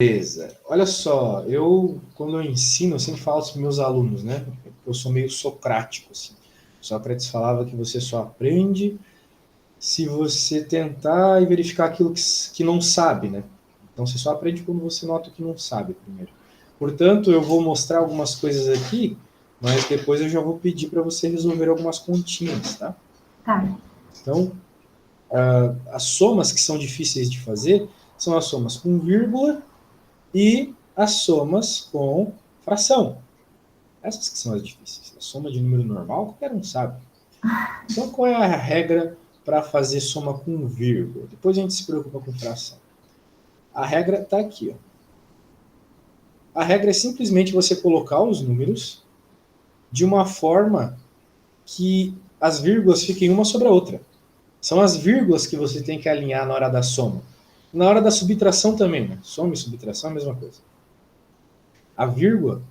Beleza. Olha só, quando eu ensino, eu sempre falo para os meus alunos, né? Eu sou meio socrático, assim. Sócrates falava que você só aprende se você tentar e verificar aquilo que não sabe, né? Então, você só aprende quando você nota que não sabe primeiro. Portanto, eu vou mostrar algumas coisas aqui, mas depois eu já vou pedir para você resolver algumas continhas, tá? Tá. Então, as somas que são difíceis de fazer são as somas com vírgula e as somas com fração. Essas que são as difíceis. A soma de número normal, qualquer um sabe. Então, qual é a regra para fazer soma com vírgula? Depois a gente se preocupa com fração. A regra está aqui. Ó. A regra é simplesmente você colocar os números de uma forma que as vírgulas fiquem uma sobre a outra. São as vírgulas que você tem que alinhar na hora da soma. Na hora da subtração também, né? Soma e subtração é a mesma coisa. A vírgula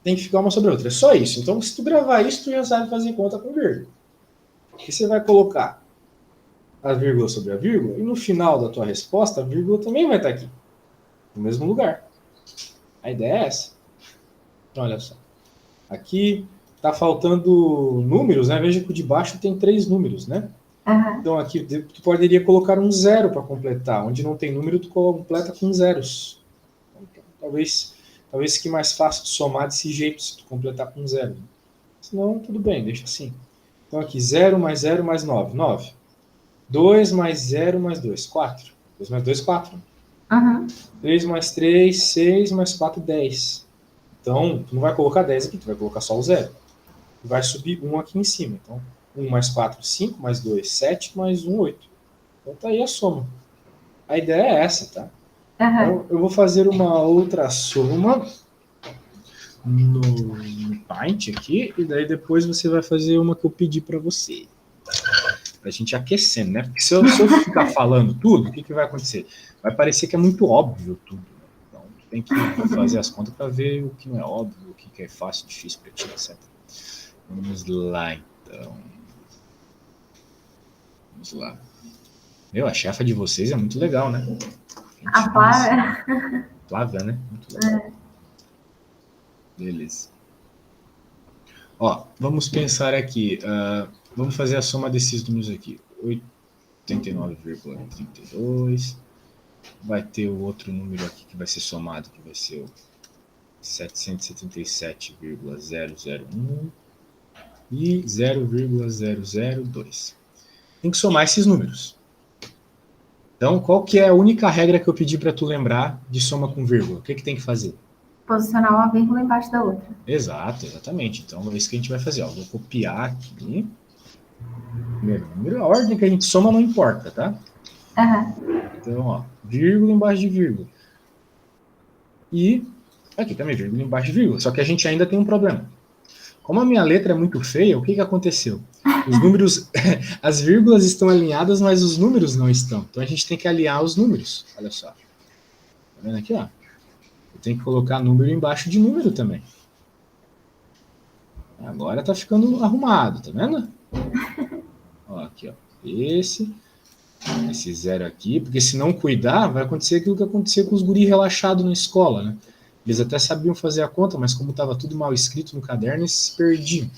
tem que ficar uma sobre a outra. É só isso. Então, se tu gravar isso, tu já sabe fazer conta com vírgula. E você vai colocar a vírgula sobre a vírgula, e no final da tua resposta, a vírgula também vai estar aqui, no mesmo lugar. A ideia é essa. Então, olha só. Aqui está faltando números, né? Veja que o de baixo tem 3 números, né? Uhum. Então, aqui tu poderia colocar um 0 para completar. Onde não tem número, tu completa com zeros. Então, talvez fique mais fácil de somar desse jeito, se tu completar com 0. Se não, tudo bem, deixa assim. Então, aqui, 0 mais 9, 9. 2 mais 0 mais 2, 4. 2 mais 2, 4. Uhum. 3 mais 3, 6 mais 4, 10. Então, tu não vai colocar 10 aqui, tu vai colocar só o 0. Tu vai subir 1 aqui em cima. Então, 1 mais 4, 5, mais 2, 7, mais 1, 8. Então, tá aí a soma. A ideia é essa, tá? Uhum. Então, eu vou fazer uma outra soma no Paint aqui, e daí depois você vai fazer uma que eu pedi para você. Pra gente aquecendo, né? Porque se eu ficar falando tudo, o que vai acontecer? Vai parecer que é muito óbvio tudo. Né? Então, tem que fazer as contas para ver o que não é óbvio, o que é fácil, difícil para ti, etc. Vamos lá, então. Vamos lá. Meu, a chefa de vocês é muito legal, né? A Flávia? Flávia, né? Muito legal. Beleza. Ó, vamos pensar aqui. Vamos fazer a soma desses números aqui. 89,32. Vai ter o outro número aqui que vai ser somado, que vai ser o 777,001 e 0,002. Tem que somar esses números. Então, qual que é a única regra que eu pedi para tu lembrar de soma com vírgula? O que tem que fazer? Posicionar uma vírgula embaixo da outra. Exato, exatamente. Então, é isso que a gente vai fazer. Ó. Vou copiar aqui. Primeiro número, a ordem que a gente soma não importa, tá? Uhum. Então, ó, vírgula embaixo de vírgula. E aqui também, vírgula embaixo de vírgula. Só que a gente ainda tem um problema. Como a minha letra é muito feia, o que aconteceu? Os números, as vírgulas estão alinhadas, mas os números não estão. Então a gente tem que alinhar os números. Olha só. Tá vendo aqui, ó? Eu tenho que colocar número embaixo de número também. Agora tá ficando arrumado, tá vendo? Ó, aqui, ó. Esse zero aqui, porque se não cuidar, vai acontecer aquilo que aconteceu com os guri relaxados na escola, né? Eles até sabiam fazer a conta, mas como estava tudo mal escrito no caderno, eles se perdiam.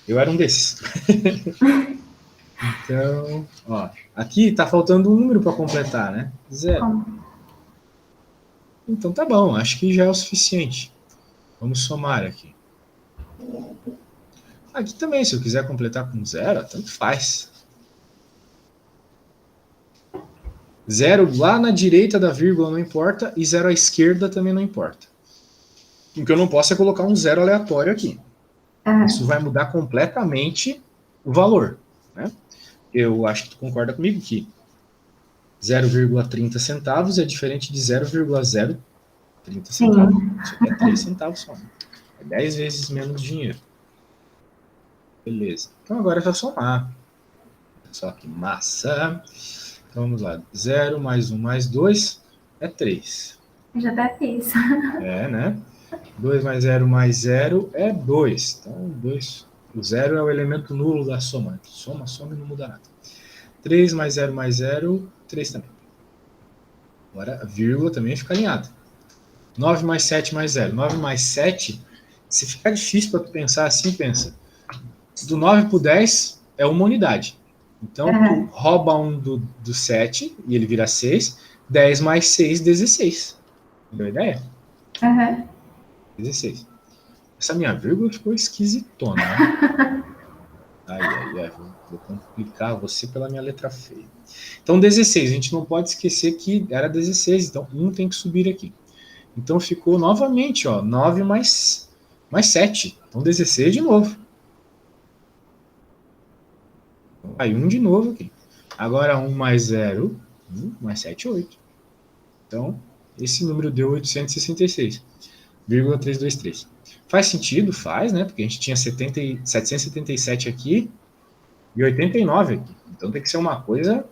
Eu era um desses. Então, ó, aqui tá faltando um número para completar, né? 0. Como? Então tá bom, acho que já é o suficiente. Vamos somar aqui. Aqui também, se eu quiser completar com 0, tanto faz. 0 lá na direita da vírgula não importa, e 0 à esquerda também não importa. O que eu não posso é colocar um 0 aleatório aqui. Uhum. Isso vai mudar completamente o valor. Né? Eu acho que tu concorda comigo que 0,30 centavos é diferente de 0,030 centavos. Sim. Isso aqui é 3 centavos só. Né? É 10 vezes menos dinheiro. Beleza. Então agora é só somar. Só que massa. Então vamos lá. 0 mais 1 mais 2 é 3. Eu já até fiz. É, né? 2 mais 0 mais 0 é 2. Então, 2. O 0 é o elemento nulo da soma. Soma, soma e não muda nada. 3 mais 0 mais 0, 3 também. Agora a vírgula também fica alinhada. 9 mais 7 mais 0. 9 mais 7, se ficar difícil para tu pensar assim, pensa. Do 9 para o 10 é uma unidade. Então, tu rouba um do 7 e ele vira 6. 10 mais 6, 16. Entendeu a ideia? 16. Essa minha vírgula ficou esquisitona, né? Ai. Vou complicar você pela minha letra feia. Então, 16. A gente não pode esquecer que era 16. Então, 1 tem que subir aqui. Então, ficou novamente, ó, 9 mais 7. Então, 16 de novo. Aí, 1 de novo aqui. Agora, 1 mais 0, 1 mais 7, 8. Então, esse número deu 866,323. Faz sentido? Faz, né? Porque a gente tinha 777 aqui e 89 aqui. Então, tem que ser uma coisa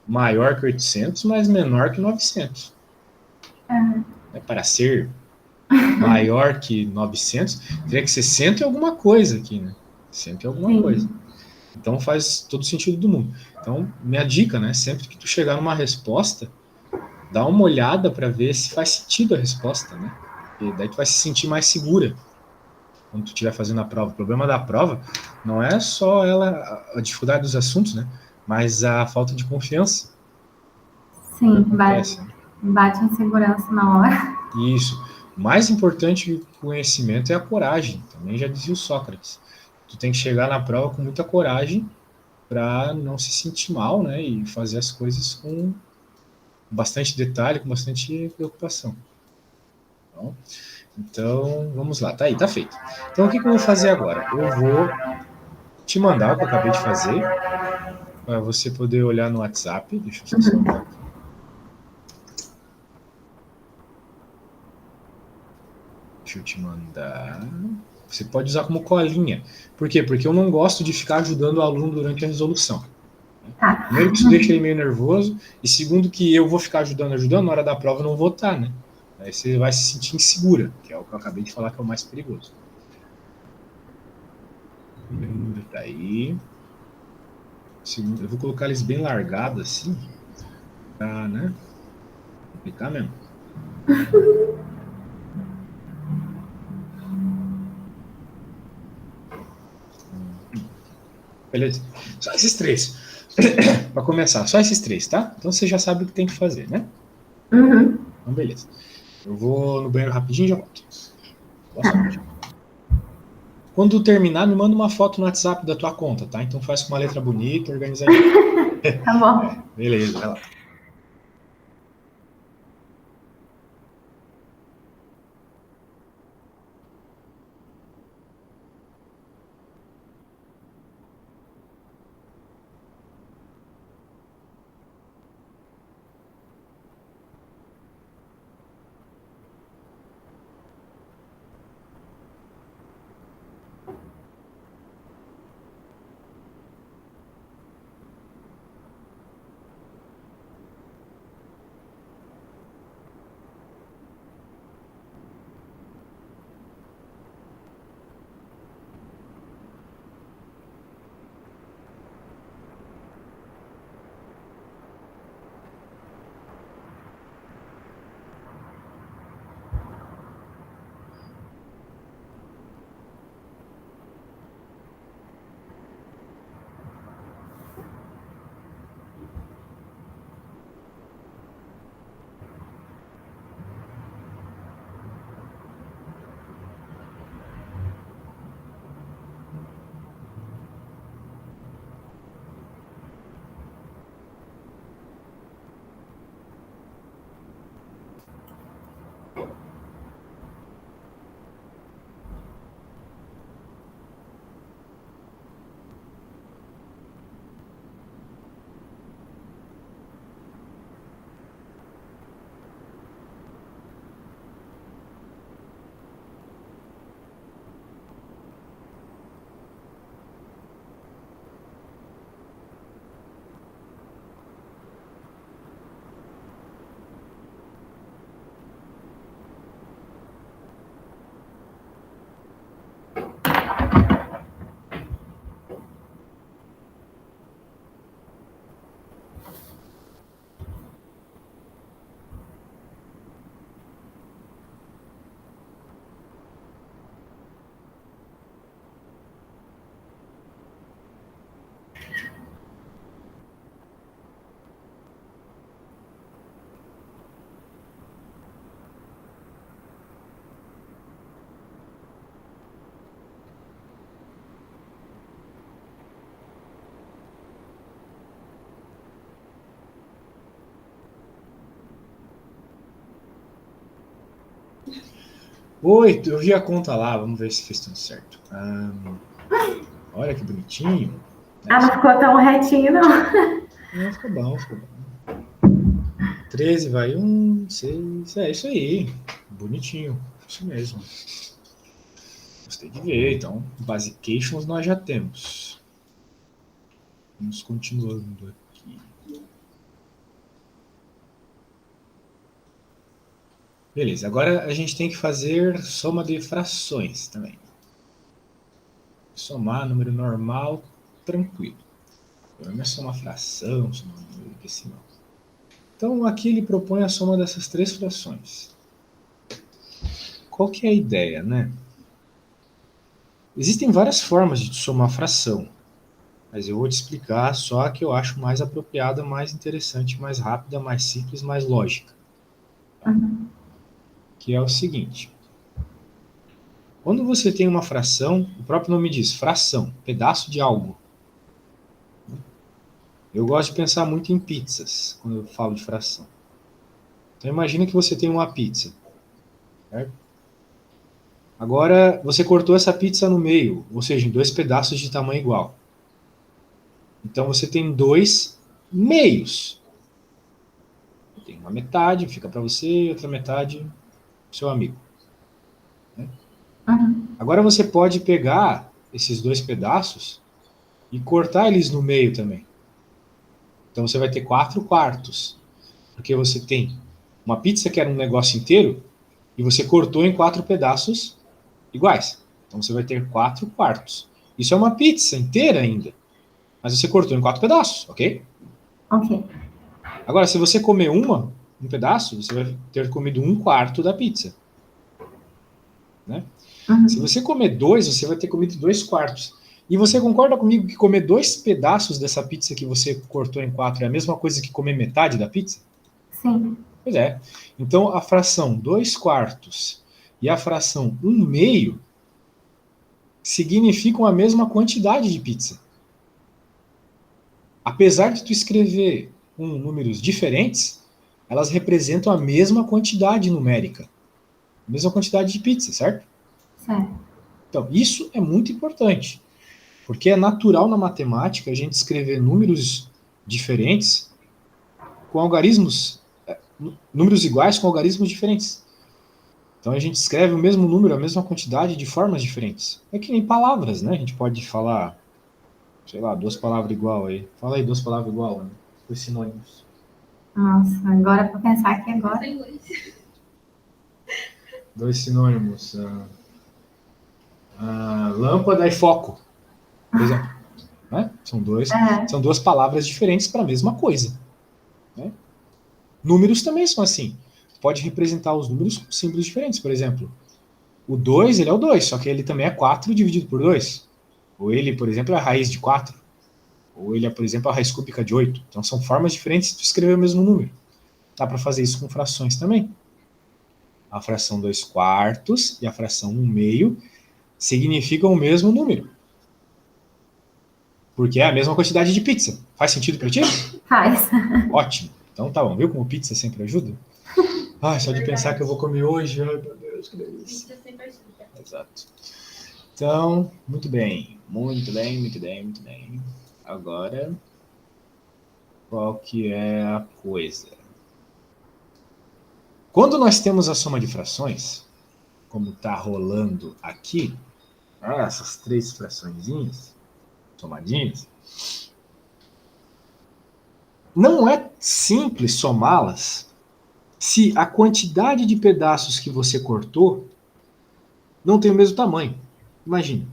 maior que 800, mas menor que 900. Para ser maior que 900, teria que ser 100 e alguma coisa aqui, né? 100 e alguma coisa. Então faz todo sentido do mundo. Então, minha dica, né? Sempre que tu chegar numa resposta, dá uma olhada para ver se faz sentido a resposta, né? E daí tu vai se sentir mais segura quando tu estiver fazendo a prova. O problema da prova não é só a dificuldade dos assuntos, né? Mas a falta de confiança. Sim, Acontece, né? bate insegurança na hora. Isso. O mais importante que o conhecimento é a coragem. Também já dizia o Sócrates. Tu tem que chegar na prova com muita coragem para não se sentir mal, né? E fazer as coisas com bastante detalhe, com bastante preocupação. Então, vamos lá. Tá aí, tá feito. Então, o que eu vou fazer agora? Eu vou te mandar o que eu acabei de fazer, para você poder olhar no WhatsApp. Deixa eu só salvar aqui. Deixa eu te mandar. Você pode usar como colinha. Por quê? Porque eu não gosto de ficar ajudando o aluno durante a resolução. Primeiro que isso deixa ele meio nervoso, e segundo que eu vou ficar ajudando, na hora da prova eu não vou estar, né? Aí você vai se sentir insegura, que é o que eu acabei de falar que é o mais perigoso. Tá aí. Segundo, eu vou colocar eles bem largados assim, pra, né? Complicar mesmo. Beleza? Só esses três. Para começar, só esses três, tá? Então você já sabe o que tem que fazer, né? Então, beleza. Eu vou no banheiro rapidinho e já volto. Boa sorte. Quando terminar, me manda uma foto no WhatsApp da tua conta, tá? Então faz com uma letra bonita, organizadinha. Tá bom. Beleza, vai lá. Oi, eu vi a conta lá, vamos ver se fez tudo certo. Olha que bonitinho. Ah, não ficou tão retinho, não. Não, ficou bom, ficou bom. 13 vai 1, 6, é isso aí. Bonitinho, isso mesmo. Gostei de ver, então, Basications nós já temos. Vamos continuando aqui. Beleza, agora a gente tem que fazer soma de frações também. Somar número normal, tranquilo. Não é só uma fração, somar um número decimal. Então aqui ele propõe a soma dessas três frações. Qual que é a ideia, né? Existem várias formas de somar fração, mas eu vou te explicar só a que eu acho mais apropriada, mais interessante, mais rápida, mais simples, mais lógica. Tá? Que é o seguinte. Quando você tem uma fração, o próprio nome diz fração, pedaço de algo. Eu gosto de pensar muito em pizzas, quando eu falo de fração. Então imagina que você tem uma pizza. Certo? Agora, você cortou essa pizza no meio, ou seja, em dois pedaços de tamanho igual. Então você tem dois meios. Tem uma metade, fica para você, e outra metade pro seu amigo. Né? Agora você pode pegar esses dois pedaços e cortar eles no meio também. Então você vai ter 4 quartos. Porque você tem uma pizza que era um negócio inteiro e você cortou em 4 pedaços iguais. Então você vai ter 4 quartos. Isso é uma pizza inteira ainda. Mas você cortou em 4 pedaços, ok? Ok. Agora, se você comer um pedaço, você vai ter comido 1/4 da pizza. Né? Se você comer 2, você vai ter comido 2/4. E você concorda comigo que comer 2 pedaços dessa pizza que você cortou em 4 é a mesma coisa que comer metade da pizza? Sim. Pois é. Então, a fração 2/4 e a fração 1/2 significam a mesma quantidade de pizza. Apesar de tu escrever com números diferentes, elas representam a mesma quantidade numérica. A mesma quantidade de pizza, certo? Certo. Então, isso é muito importante. Porque é natural na matemática a gente escrever números diferentes com algarismos, números iguais com algarismos diferentes. Então a gente escreve o mesmo número, a mesma quantidade de formas diferentes. É que nem palavras, né? A gente pode falar, sei lá, 2 palavras igual aí. Fala aí 2 palavras igual, né? Os sinônimos. Nossa, agora para pensar aqui agora. 2 sinônimos. Lâmpada e foco, por exemplo. Né? São 2 palavras diferentes para a mesma coisa. Né? Números também são assim. Pode representar os números com símbolos diferentes. Por exemplo, o 2, ele é o 2, só que ele também é 4 dividido por 2. Ou ele, por exemplo, é a raiz de 4. Ou ele é, por exemplo, a raiz cúbica de 8. Então são formas diferentes de escrever o mesmo número. Dá para fazer isso com frações também. A fração 2/4 e a fração 1/2 significam o mesmo número. Porque é a mesma quantidade de pizza. Faz sentido para ti? Faz. Ótimo. Então tá bom. Viu como pizza sempre ajuda? Só de pensar que eu vou comer hoje. Ai, meu Deus, que delícia. Pizza sempre ajuda. Exato. Então, muito bem. Muito bem, muito bem, muito bem. Agora, qual que é a coisa? Quando nós temos a soma de frações, como está rolando aqui, essas 3 fraçõezinhas, somadinhas, não é simples somá-las se a quantidade de pedaços que você cortou não tem o mesmo tamanho. Imagina.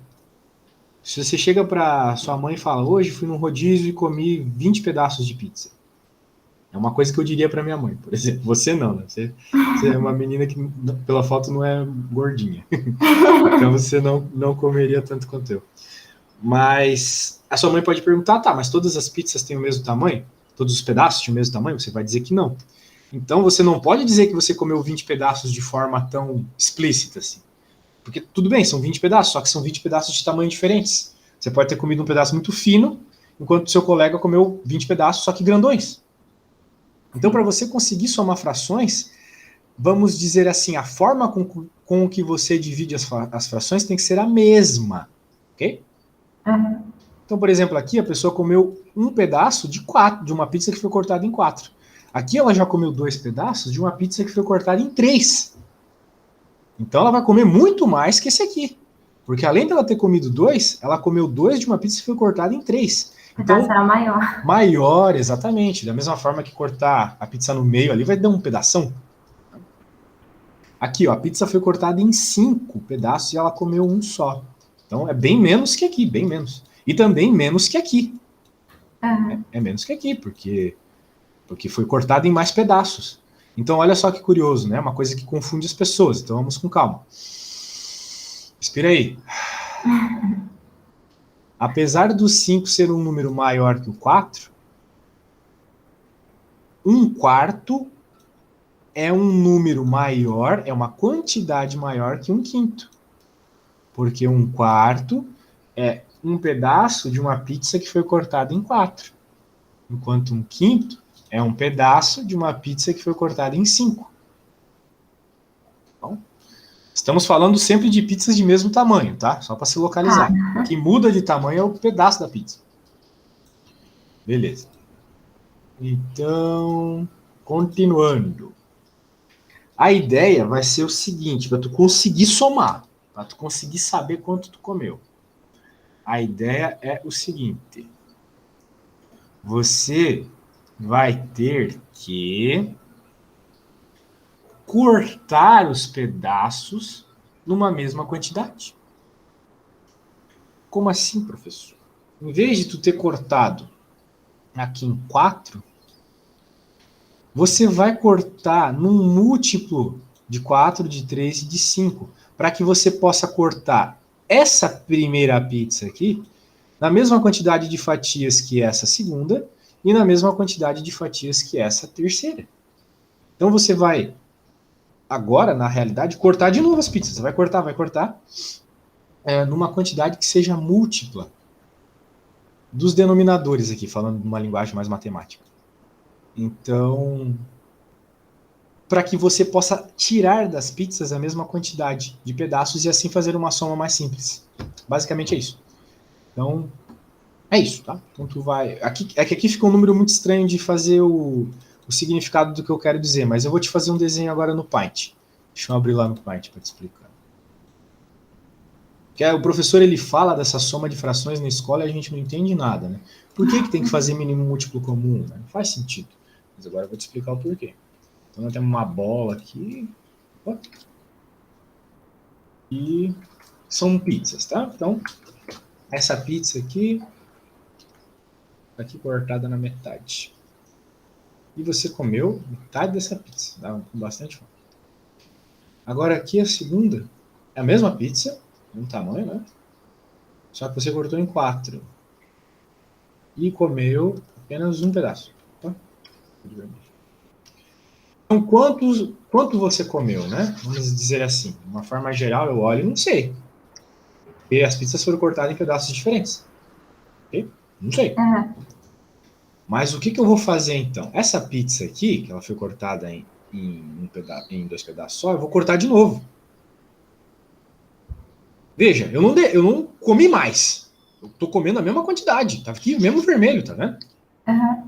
Se você chega para sua mãe e fala, hoje fui num rodízio e comi 20 pedaços de pizza. É uma coisa que eu diria para minha mãe, por exemplo. Você não, né? Você é uma menina que, pela foto, não é gordinha. Então você não comeria tanto quanto eu. Mas a sua mãe pode perguntar, tá, mas todas as pizzas têm o mesmo tamanho? Todos os pedaços têm o mesmo tamanho? Você vai dizer que não. Então você não pode dizer que você comeu 20 pedaços de forma tão explícita assim. Porque tudo bem, são 20 pedaços, só que são 20 pedaços de tamanho diferentes. Você pode ter comido um pedaço muito fino, enquanto seu colega comeu 20 pedaços, só que grandões. Então, para você conseguir somar frações, vamos dizer assim, a forma com o que você divide as frações tem que ser a mesma, ok? Então, por exemplo, aqui a pessoa comeu um pedaço de uma pizza que foi cortada em 4. Aqui ela já comeu 2 pedaços de uma pizza que foi cortada em 3. Então ela vai comer muito mais que esse aqui. Porque além dela ter comido 2, ela comeu 2 de uma pizza que foi cortada em 3. Então, será maior. Maior, exatamente. Da mesma forma que cortar a pizza no meio ali vai dar um pedação. Aqui, ó, a pizza foi cortada em 5 pedaços e ela comeu um só. Então é bem menos que aqui, bem menos. E também menos que aqui. É menos que aqui, porque foi cortado em mais pedaços. Então olha só que curioso, né? Uma coisa que confunde as pessoas. Então vamos com calma. Respira aí. Apesar do 5 ser um número maior que o 4, 1/4 é um número maior, é uma quantidade maior que 1/5. Porque 1/4 é um pedaço de uma pizza que foi cortada em 4. Enquanto 1/5 é um pedaço de uma pizza que foi cortada em 5. Bom, estamos falando sempre de pizzas de mesmo tamanho, tá? Só para se localizar. O que muda de tamanho é o pedaço da pizza. Beleza. Então, continuando. A ideia vai ser o seguinte, para tu conseguir somar, para tu conseguir saber quanto tu comeu. A ideia é o seguinte. Você vai ter que cortar os pedaços numa mesma quantidade. Como assim, professor? Em vez de tu ter cortado aqui em 4, você vai cortar num múltiplo de 4, de 3 e de 5, para que você possa cortar essa primeira pizza aqui na mesma quantidade de fatias que essa segunda e na mesma quantidade de fatias que essa terceira. Então você vai, agora, na realidade, cortar de novo as pizzas. Você vai cortar, numa quantidade que seja múltipla dos denominadores aqui, falando de uma linguagem mais matemática. Então, para que você possa tirar das pizzas a mesma quantidade de pedaços e assim fazer uma soma mais simples. Basicamente é isso. Então, é isso, tá? Então tu vai... É que aqui ficou um número muito estranho de fazer o significado do que eu quero dizer, mas eu vou te fazer um desenho agora no Paint. Deixa eu abrir lá no Paint para te explicar. Porque o professor ele fala dessa soma de frações na escola e a gente não entende nada, né? Por que tem que fazer mínimo múltiplo comum? Né? Não faz sentido. Mas agora eu vou te explicar o porquê. Então nós temos uma bola aqui. E são pizzas, tá? Então, essa pizza aqui cortada na metade. E você comeu metade dessa pizza, tá? Com bastante fome. Agora aqui a segunda é a mesma pizza, no tamanho, né? Só que você cortou em 4. E comeu apenas um pedaço. Tá? Então, quanto você comeu, né? Vamos dizer assim. De uma forma geral, eu olho e não sei. Porque as pizzas foram cortadas em pedaços diferentes. Okay? Não sei. Mas o que eu vou fazer, então? Essa pizza aqui, que ela foi cortada em 2 pedaços só, eu vou cortar de novo. Veja, eu não comi mais. Eu tô comendo a mesma quantidade. Tá aqui o mesmo vermelho, tá vendo?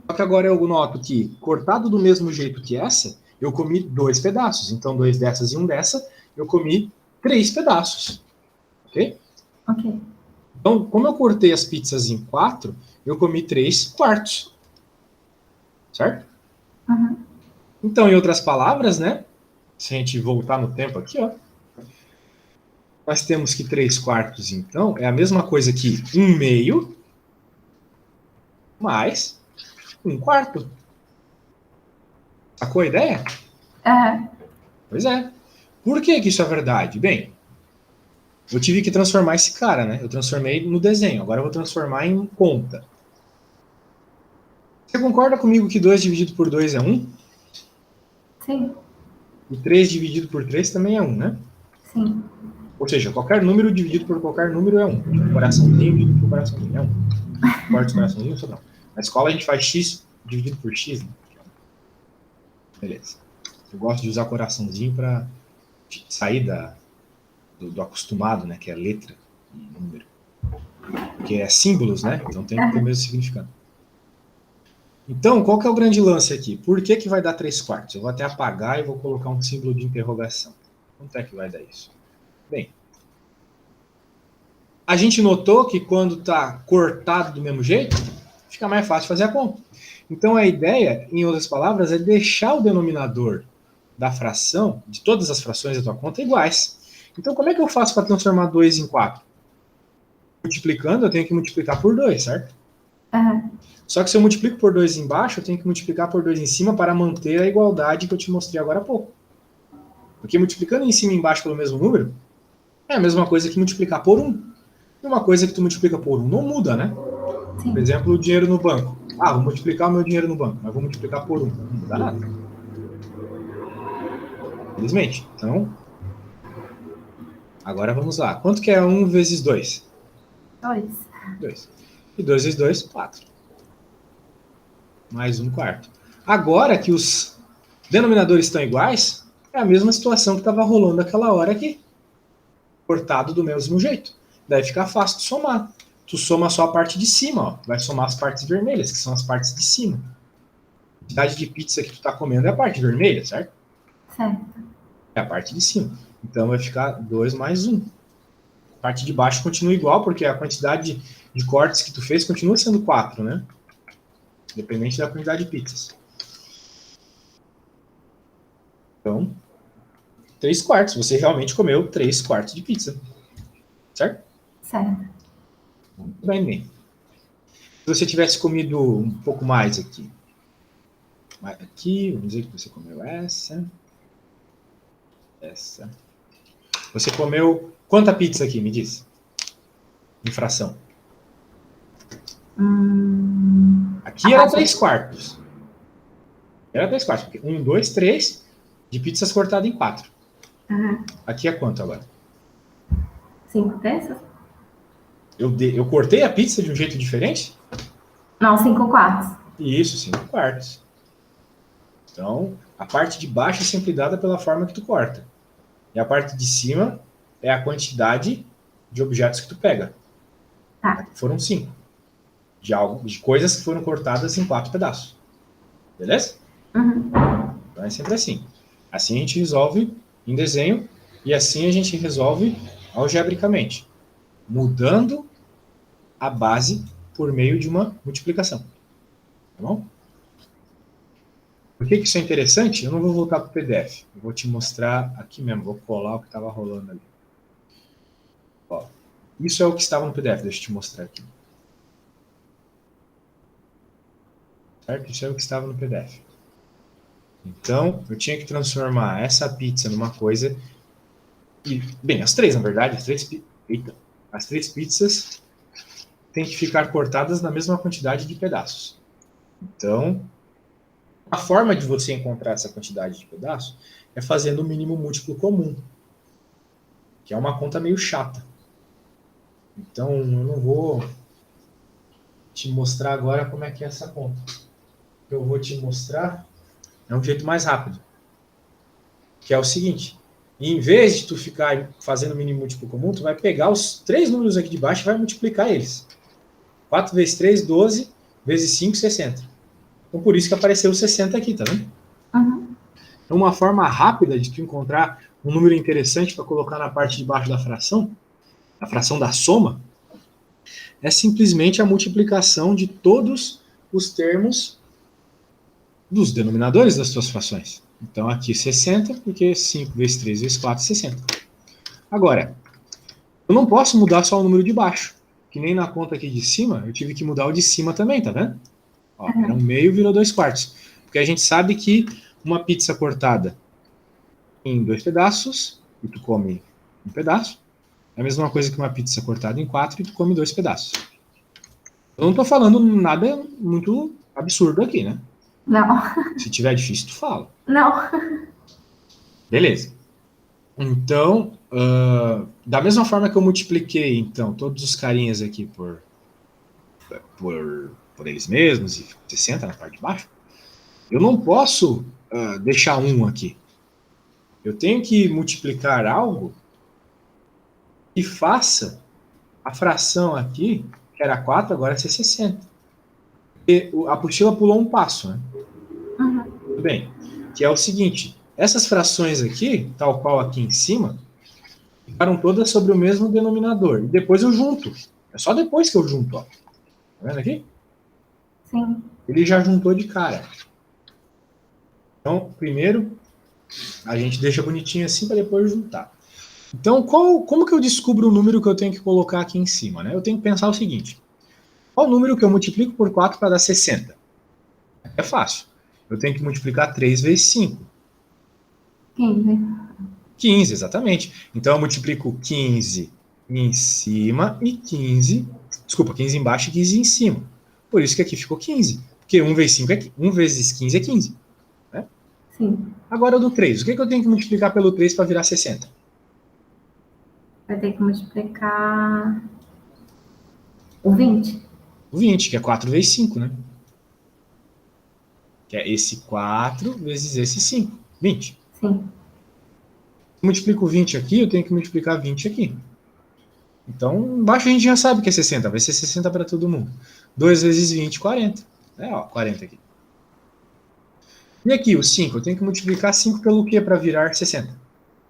Só que agora eu noto que, cortado do mesmo jeito que essa, eu comi 2 pedaços. Então, 2 dessas e 1 dessa, eu comi 3 pedaços. Ok? Ok. Então, como eu cortei as pizzas em 4, eu comi 3/4. Certo? Então, em outras palavras, né? Se a gente voltar no tempo aqui, ó. Nós temos que 3/4, então, é a mesma coisa que 1/2 mais 1/4. Sacou a ideia? Pois é. Por que isso é verdade? Bem, eu tive que transformar esse cara, né? Eu transformei no desenho, agora eu vou transformar em conta. Você concorda comigo que 2 dividido por 2 é 1? Sim. E 3 dividido por 3 também é 1, né? Sim. Ou seja, qualquer número dividido por qualquer número é 1. Tipo, coraçãozinho dividido por coraçãozinho é 1. Corta o coraçãozinho, só não. Na escola a gente faz x dividido por x, né? Beleza. Eu gosto de usar coraçãozinho para sair do acostumado, né? Que é letra e número. Porque é símbolos, né? Então tem que ter o mesmo significado. Então, qual que é o grande lance aqui? Por que vai dar 3/4? Eu vou até apagar e vou colocar um símbolo de interrogação. Quanto é que vai dar isso? Bem, a gente notou que quando está cortado do mesmo jeito, fica mais fácil fazer a conta. Então, a ideia, em outras palavras, é deixar o denominador da fração, de todas as frações da tua conta, iguais. Então, como é que eu faço para transformar 2 em 4? Multiplicando, eu tenho que multiplicar por 2, certo? Uhum. Só que se eu multiplico por 2 embaixo, eu tenho que multiplicar por 2 em cima para manter a igualdade que eu te mostrei agora há pouco. Porque multiplicando em cima e embaixo pelo mesmo número, é a mesma coisa que multiplicar por 1. E uma coisa que tu multiplica por 1 não muda, né? Sim. Por exemplo, o dinheiro no banco. Ah, vou multiplicar o meu dinheiro no banco, mas vou multiplicar por 1. Não muda nada. Felizmente. Então, agora vamos lá. Quanto que é 1 vezes 2? 2. 2. E 2 vezes 2, 4. Mais 1/4. Agora que os denominadores estão iguais, é a mesma situação que estava rolando aquela hora aqui. Cortado do mesmo jeito. Daí fica fácil de somar. Tu soma só a parte de cima, ó. Vai somar as partes vermelhas, que são as partes de cima. A quantidade de pizza que tu tá comendo é a parte vermelha, certo? Certo. É a parte de cima. Então vai ficar 2 mais 1. A parte de baixo continua igual, porque a quantidade de cortes que tu fez continua sendo 4, né? Independente da quantidade de pizzas. Então, 3/4. Você realmente comeu 3/4 de pizza. Certo? Certo. Muito bem. Se você tivesse comido um pouco mais aqui. Aqui, vamos dizer que você comeu essa. Essa. Você comeu quanta pizza aqui, me diz? Em fração. Aqui era 3/4. Era 3/4. Porque 1, 2, 3 de pizzas cortadas em 4. Uhum. Aqui é quanto agora? 5/3? Eu cortei a pizza de um jeito diferente? Não, 5/4. Isso, 5/4. Então, a parte de baixo é sempre dada pela forma que tu corta. E a parte de cima é a quantidade de objetos que tu pega. Tá. Foram 5. De coisas que foram cortadas em 4 pedaços. Beleza? Uhum. Então é sempre assim. Assim a gente resolve em desenho e assim a gente resolve algebricamente, mudando a base por meio de uma multiplicação. Tá bom? Por que isso é interessante? Eu não vou voltar para o PDF. Eu vou te mostrar aqui mesmo. Vou colar o que estava rolando ali. Ó, isso é o que estava no PDF. Deixa eu te mostrar aqui. Certo? Isso é o que estava no PDF. Então, eu tinha que transformar essa pizza numa coisa... E, bem, as três, na verdade. As três pizzas têm que ficar cortadas na mesma quantidade de pedaços. Então, a forma de você encontrar essa quantidade de pedaços é fazendo o mínimo múltiplo comum, que é uma conta meio chata. Então, eu não vou te mostrar agora como é que é essa conta. O que eu vou te mostrar é um jeito mais rápido, que é o seguinte: em vez de tu ficar fazendo o mínimo múltiplo comum, tu vai pegar os 3 números aqui de baixo e vai multiplicar eles. 4 vezes 3, 12, vezes 5, 60. Então, por isso que apareceu o 60 aqui, tá vendo? Uhum. Então, uma forma rápida de tu encontrar um número interessante para colocar na parte de baixo da fração, a fração da soma, é simplesmente a multiplicação de todos os termos dos denominadores das suas frações. Então, aqui 60, porque 5 vezes 3 vezes 4 é 60. Agora, eu não posso mudar só o número de baixo, que nem na conta aqui de cima, eu tive que mudar o de cima também, tá vendo? Ó, era 1/2, virou 2/4. Porque a gente sabe que uma pizza cortada em 2 pedaços, e tu come um pedaço, é a mesma coisa que uma pizza cortada em 4 e tu come 2 pedaços. Eu não tô falando nada muito absurdo aqui, né? Não. Se tiver difícil, tu fala. Não. Beleza. Então, da mesma forma que eu multipliquei, então, todos os carinhas aqui por eles mesmos, e 60 na parte de baixo, eu não posso deixar 1 aqui. Eu tenho que multiplicar algo e faça a fração aqui, que era 4, agora vai ser 60. E a apostila pulou um passo, né? Uhum. Tudo bem. Que é o seguinte, essas frações aqui, tal qual aqui em cima, ficaram todas sobre o mesmo denominador. E depois eu junto. É só depois que eu junto, ó. Tá vendo aqui? Sim. Ele já juntou de cara. Então, primeiro, a gente deixa bonitinho assim para depois juntar. Então, como que eu descubro o número que eu tenho que colocar aqui em cima? Né? Eu tenho que pensar o seguinte: qual número que eu multiplico por 4 para dar 60? É fácil. Eu tenho que multiplicar 3 vezes 5. 15. 15, exatamente. Então, eu multiplico 15 em cima e 15. Desculpa, 15 embaixo e 15 em cima. Por isso que aqui ficou 15. Porque 1 vezes 5 é 1 vezes 15 é 15. Né? Sim. Agora o do 3. O que eu tenho que multiplicar pelo 3 para virar 60? Vai ter que multiplicar o 20. O 20, que é 4 vezes 5, né? Que é esse 4 vezes esse 5. 20. Sim. Se eu multiplico 20 aqui, eu tenho que multiplicar 20 aqui. Então, embaixo a gente já sabe que é 60. Vai ser 60 para todo mundo. 2 vezes 20, 40. É, ó, 40 aqui. E aqui, o 5. Eu tenho que multiplicar 5 pelo quê para virar 60?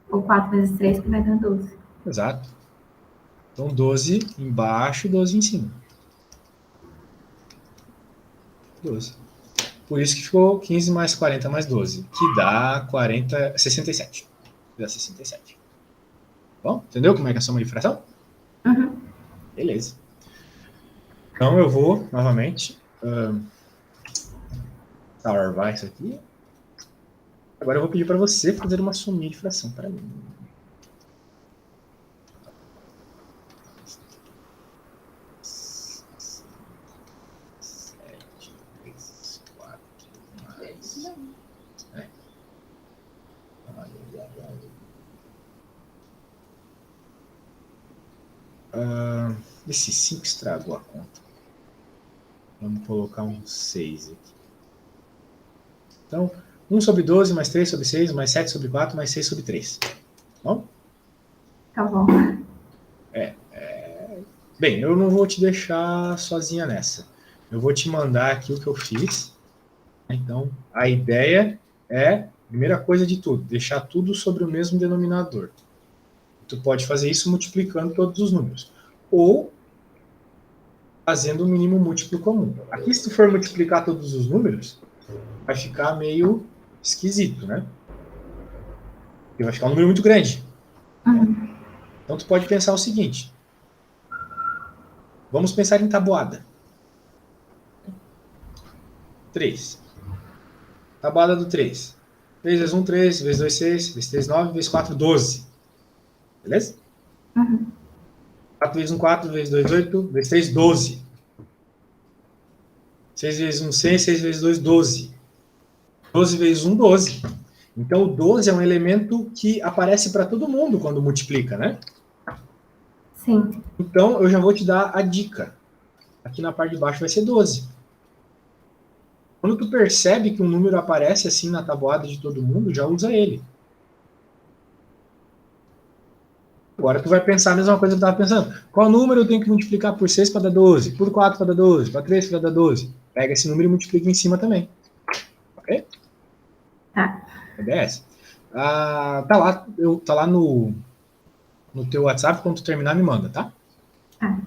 Ou 4 vezes 3, que vai dar 12. Exato. Então, 12 embaixo e 12 em cima. 12. Por isso que ficou 15 mais 40 mais 12, que dá 40, 67. Dá 67. Bom, entendeu como é que é a soma de fração? Uhum. Beleza. Então eu vou, novamente, salvar isso aqui. Agora eu vou pedir para você fazer uma sominha de fração para mim. 7, 3, 4, mais. É. Esse 5 estragou a conta. Vamos colocar um 6 aqui. Então, 1 sobre 12, mais 3 sobre 6, mais 7 sobre 4, mais 6 sobre 3. Bom? Tá bom. Bem, eu não vou te deixar sozinha nessa. Eu vou te mandar aqui o que eu fiz. Então, a ideia é, primeira coisa de tudo, deixar tudo sobre o mesmo denominador. Tu pode fazer isso multiplicando todos os números. Ou fazendo o mínimo múltiplo comum. Aqui, se tu for multiplicar todos os números, vai ficar meio esquisito, né? Porque vai ficar um número muito grande. Uhum. Então, tu pode pensar o seguinte. Vamos pensar em tabuada. 3. Tabuada do 3. 3 vezes 1, 3. Vezes 2, 6. Vezes 3, 9. Vezes 4, 12. Beleza? Uhum. 4 vezes 1, 4. Vezes 2, 8. Vezes 3, 12. 6 vezes 1, 6. 6 vezes 2, 12. 12 vezes 1, 12. Então, o 12 é um elemento que aparece para todo mundo quando multiplica, né? Sim. Então, eu já vou te dar a dica. Aqui na parte de baixo vai ser 12. Quando tu percebe que um número aparece assim na tabuada de todo mundo, já usa ele. Agora tu vai pensar a mesma coisa que eu estava pensando. Qual número eu tenho que multiplicar por 6 para dar 12? Por 4 para dar 12? Para 3 para dar 12? Pega esse número e multiplica em cima também. Ok? Tá. A ideia é essa. Tá lá no teu WhatsApp, quando tu terminar, me manda, tá? Tá.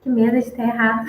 Que medo de estar errado.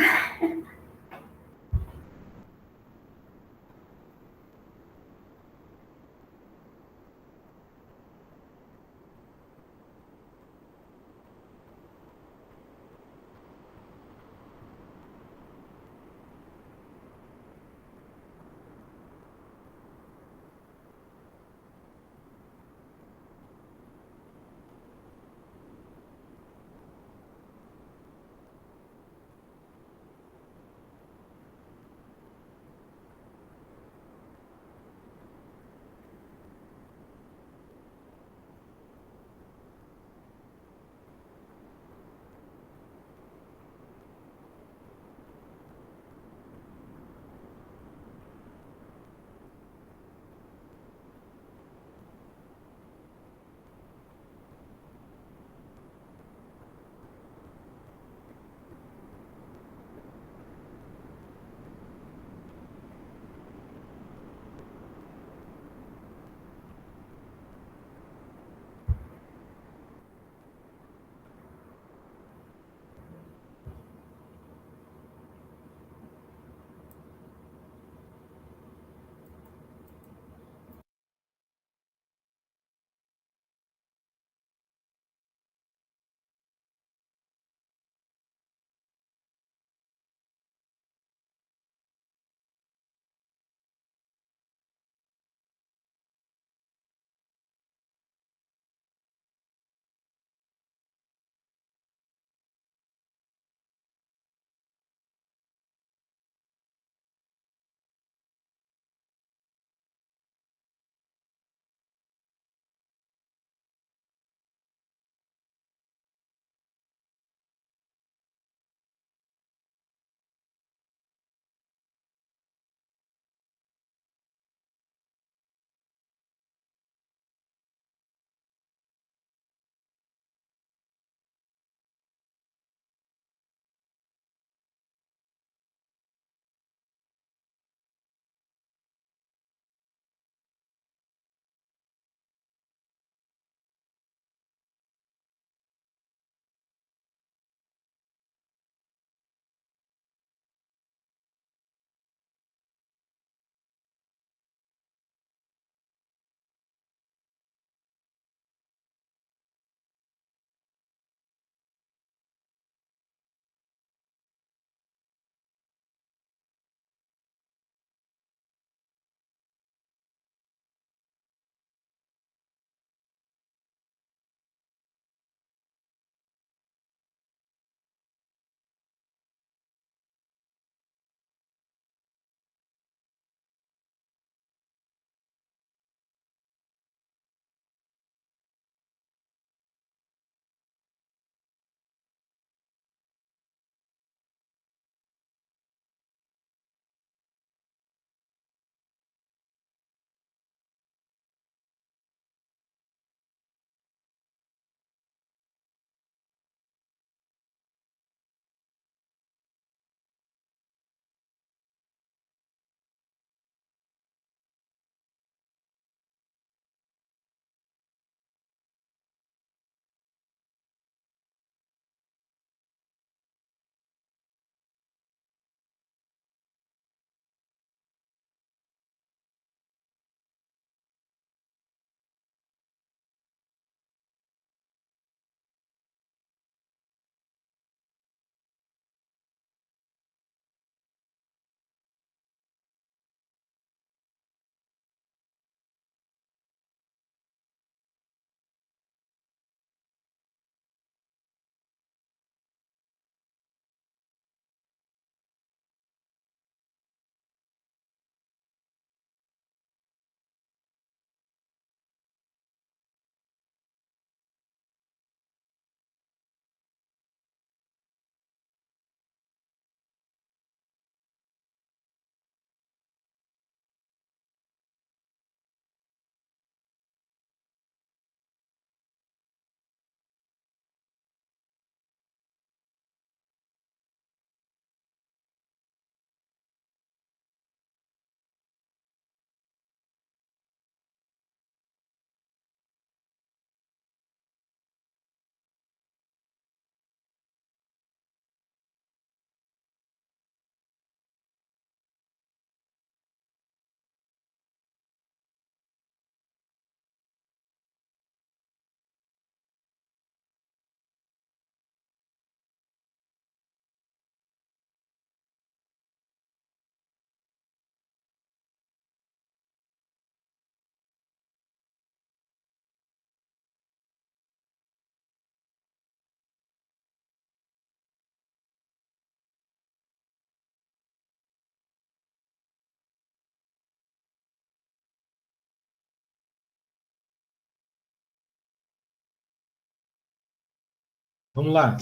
Vamos lá.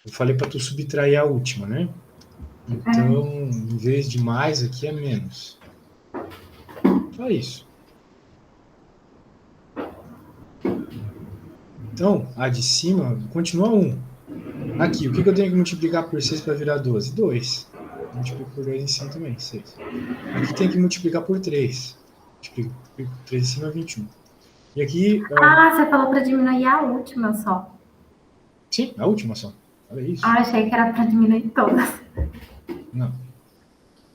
Eu falei para tu subtrair a última, né? Então, em vez de mais, aqui é menos. Só isso. Então, a de cima continua 1. Aqui, o que eu tenho que multiplicar por 6 para virar 12? 2. Multiplico por 2 em cima também, 6. Aqui tem que multiplicar por 3. Multiplico por 3 em cima, 21. E aqui... Você falou para diminuir a última só. Sim, a última só. Olha isso. Achei que era para diminuir todas. Não.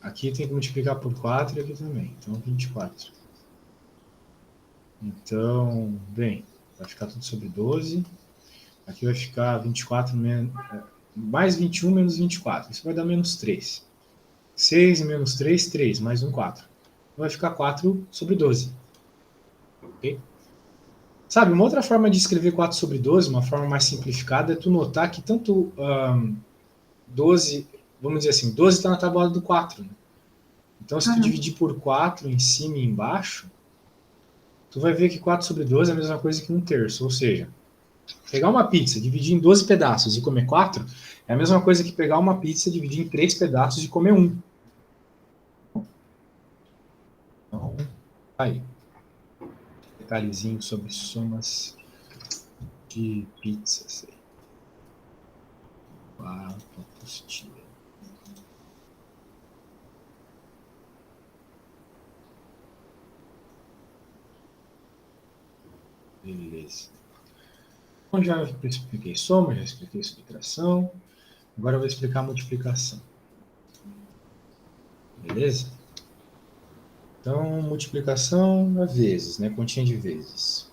Aqui tem que multiplicar por 4 e aqui também. Então, 24. Então, bem, vai ficar tudo sobre 12. Aqui vai ficar 24 mais 21 menos 24. Isso vai dar menos 3. 6 menos 3, 3. Mais um 4. Então vai ficar 4 sobre 12. Ok? Sabe, uma outra forma de escrever 4 sobre 12, uma forma mais simplificada, é tu notar que tanto 12, vamos dizer assim, 12 está na tabuada do 4. Né? Então, se tu dividir por 4 em cima e embaixo, tu vai ver que 4 sobre 12 é a mesma coisa que 1/3. Ou seja, pegar uma pizza, dividir em 12 pedaços e comer 4, é a mesma coisa que pegar uma pizza, dividir em 3 pedaços e comer 1. Então, aí. Detalhezinho sobre somas de pizzas. 4 apostila. Beleza. Então, já expliquei soma, já expliquei subtração. Agora eu vou explicar a multiplicação. Beleza? Então, multiplicação é vezes, né? Continha de vezes.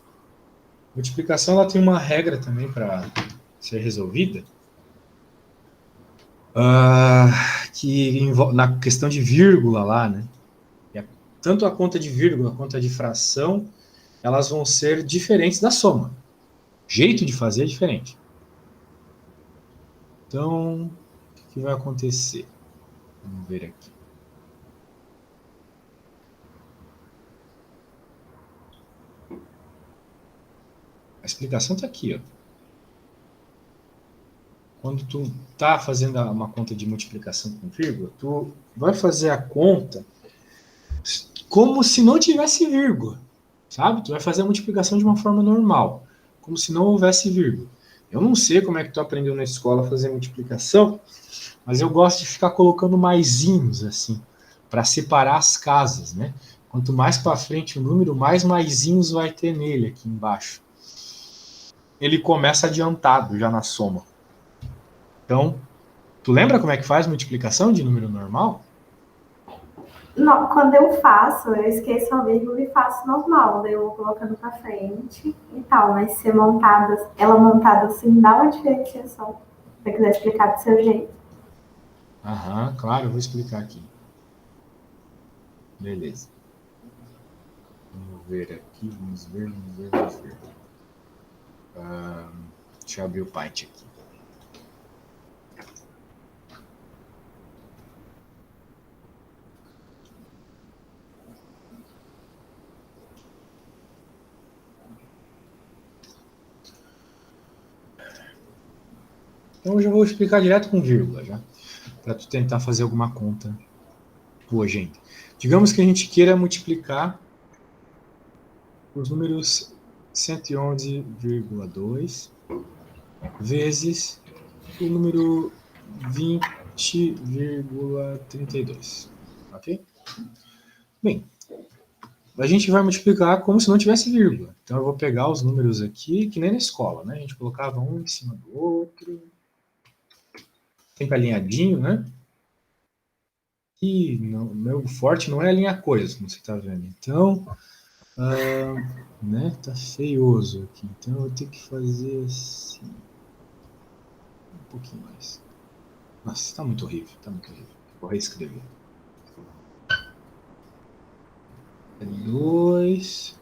Multiplicação, ela tem uma regra também para ser resolvida. Que na questão de vírgula lá, né? Tanto a conta de vírgula quanto a de fração, elas vão ser diferentes da soma. O jeito de fazer é diferente. Então, o que vai acontecer? Vamos ver aqui. A explicação está aqui, ó. Quando tu está fazendo uma conta de multiplicação com vírgula, tu vai fazer a conta como se não tivesse vírgula, sabe? Tu vai fazer a multiplicação de uma forma normal, como se não houvesse vírgula. Eu não sei como é que tu aprendeu na escola a fazer multiplicação, mas eu gosto de ficar colocando maisinhos, assim, para separar as casas, né? Quanto mais para frente o número, mais maisinhos vai ter nele aqui embaixo. Ele começa adiantado já na soma. Então, tu lembra como é que faz multiplicação de número normal? Não, quando eu faço, eu esqueço a vírgula e faço normal. Daí eu vou colocando pra frente e tal. Mas ser montada, ela montada assim, dá uma diferenciação. Se você quiser explicar do seu jeito. Aham, claro, eu vou explicar aqui. Beleza. Vamos ver aqui, vamos ver. Deixa eu abrir o Paint aqui. Então eu já vou explicar direto com vírgula, já, para tu tentar fazer alguma conta boa, gente. Digamos que a gente queira multiplicar os números 111,2 vezes o número 20,32, ok? Bem, a gente vai multiplicar como se não tivesse vírgula. Então eu vou pegar os números aqui, que nem na escola, né? A gente colocava um em cima do outro, sempre alinhadinho, né? E meu forte não é alinhar coisas, como você está vendo. Então, né? Tá feioso aqui. Então eu vou ter que fazer assim. Um pouquinho mais. Nossa, tá muito horrível, tá muito horrível. Vou reescrever. 2,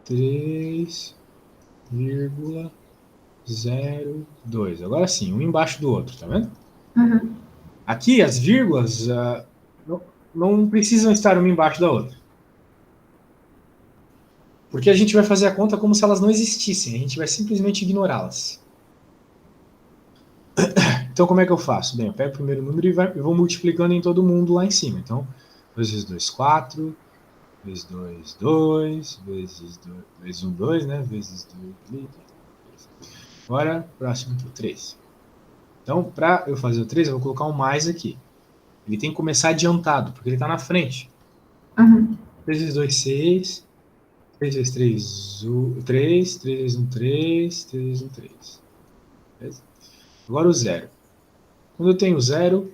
3,02. Agora sim, um embaixo do outro, tá vendo? Uhum. Aqui as vírgulas não precisam estar uma embaixo da outra. Porque a gente vai fazer a conta como se elas não existissem. A gente vai simplesmente ignorá-las. Então, como é que eu faço? Bem, eu pego o primeiro número e vou multiplicando em todo mundo lá em cima. Então, 2 vezes 2, 4. Vezes 2, 2. Vezes 2, vezes 1, 2, né? Vezes 2, 3. Agora, próximo aqui, o 3. Então, para eu fazer o 3, eu vou colocar um mais aqui. Ele tem que começar adiantado, porque ele está na frente. Uhum. 3 vezes 2, 6. 3 vezes 3, 3. 3 vezes 1, 3. 3 vezes 1, 3. Beleza? Agora o 0. Quando eu tenho 0,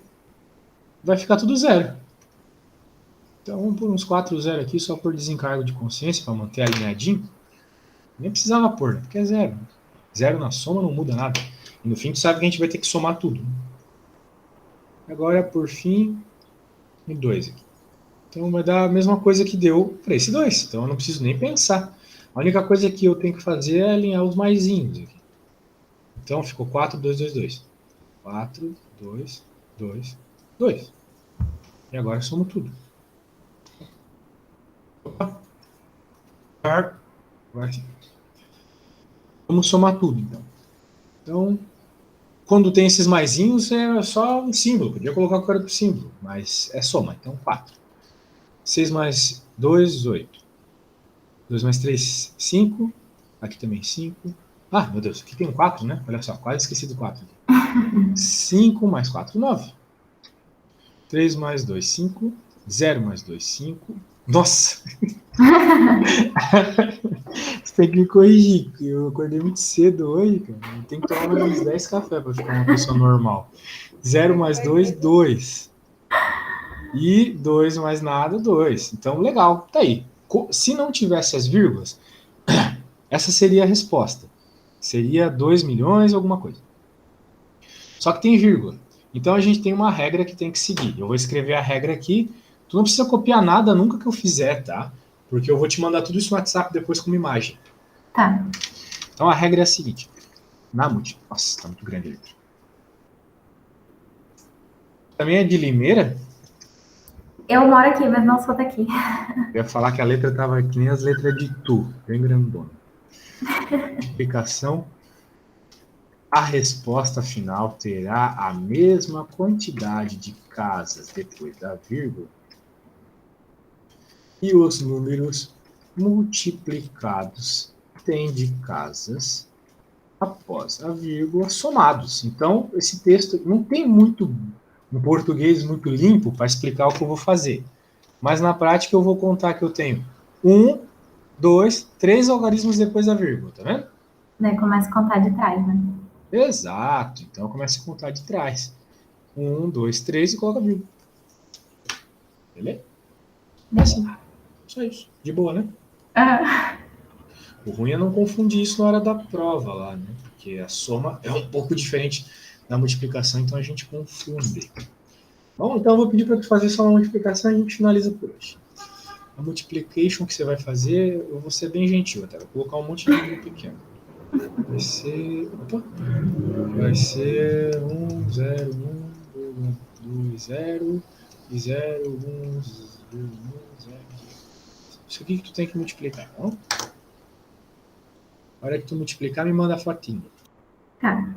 vai ficar tudo 0. Então vamos pôr uns 4 0 aqui, só por desencargo de consciência, para manter alinhadinho. Nem precisava pôr, né? Porque é 0. 0 na soma não muda nada. E no fim, tu sabe que a gente vai ter que somar tudo. Agora, por fim, o 2 aqui. Então vai dar a mesma coisa que deu para esse 2. Então eu não preciso nem pensar. A única coisa que eu tenho que fazer é alinhar os maisinhos aqui. Então ficou 4, 2, 2, 2. 4, 2, 2, 2. E agora somo tudo. Agora sim. Vamos somar tudo, então. Então, quando tem esses maisinhos, é só um símbolo. Podia colocar o cara do símbolo, mas é soma. Então, 4. 6 mais 2, 8. 2 mais 3, 5. Aqui também 5. Ah, meu Deus, aqui tem um 4, né? Olha só, quase esqueci do 4. 5 mais 4, 9. 3 mais 2, 5. 0 mais 2, 5. Nossa! Você tem que me corrigir, porque eu acordei muito cedo hoje, cara. Eu tenho que tomar mais uns 10 cafés para ficar uma pessoa normal. 0 mais 2, 2. E 2 mais nada, 2. Então, legal, tá aí. Se não tivesse as vírgulas, essa seria a resposta. Seria 2 milhões alguma coisa. Só que tem vírgula. Então a gente tem uma regra que tem que seguir. Eu vou escrever a regra aqui. Tu não precisa copiar nada nunca que eu fizer, tá? Porque eu vou te mandar tudo isso no WhatsApp depois com uma imagem. Tá. Então a regra é a seguinte. Nossa, tá muito grande a letra. Também é de Limeira? Eu moro aqui, mas não sou daqui. Eu ia falar que a letra tava que nem as letras de tu, bem grandona. Explicação. A resposta final terá a mesma quantidade de casas depois da vírgula e os números multiplicados têm de casas após a vírgula somados. Então, esse texto não tem muito um português muito limpo para explicar o que eu vou fazer. Mas na prática eu vou contar que eu tenho 1, 2, 3 algarismos depois da vírgula, tá vendo? Daí começa a contar de trás, né? Exato. Então eu começo a contar de trás. 1, 2, 3 e coloca a vírgula. Beleza? É assim. Só isso. De boa, né? Ah, O ruim é não confundir isso na hora da prova lá, né? Porque a soma é um pouco diferente da multiplicação, então a gente confunde. Bom, então eu vou pedir para tu fazer só uma multiplicação e a gente finaliza por hoje. A multiplication que você vai fazer, eu vou ser bem gentil até. Vou colocar um monte de número pequeno. Vai ser. Opa! Vai ser 1, 0, 1, 2, 0 e 0, 1, 1, 0. Isso aqui que tu tem que multiplicar, tá bom? Na hora que tu multiplicar, me manda a fotinho. tá.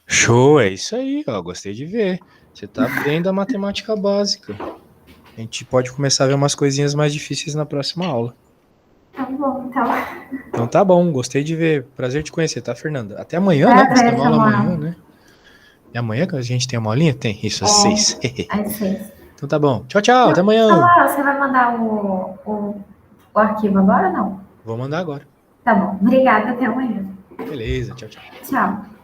Show, é isso aí, ó. Gostei de ver. Você tá bem da matemática básica. A gente pode começar a ver umas coisinhas mais difíceis na próxima aula. Tá bom, então. Então tá bom, gostei de ver. Prazer te conhecer, tá, Fernanda? Até amanhã, né? Você tem Prazer, uma aula amanhã, Samuel. né? E amanhã que a gente tem uma aulinha? Tem, isso, às 6. Às 6. Então tá bom. Tchau, tchau, até amanhã. Samuel, você vai mandar o arquivo agora ou não? Vou mandar agora. Tá bom. Obrigada, até amanhã. Beleza, tchau, tchau. Tchau.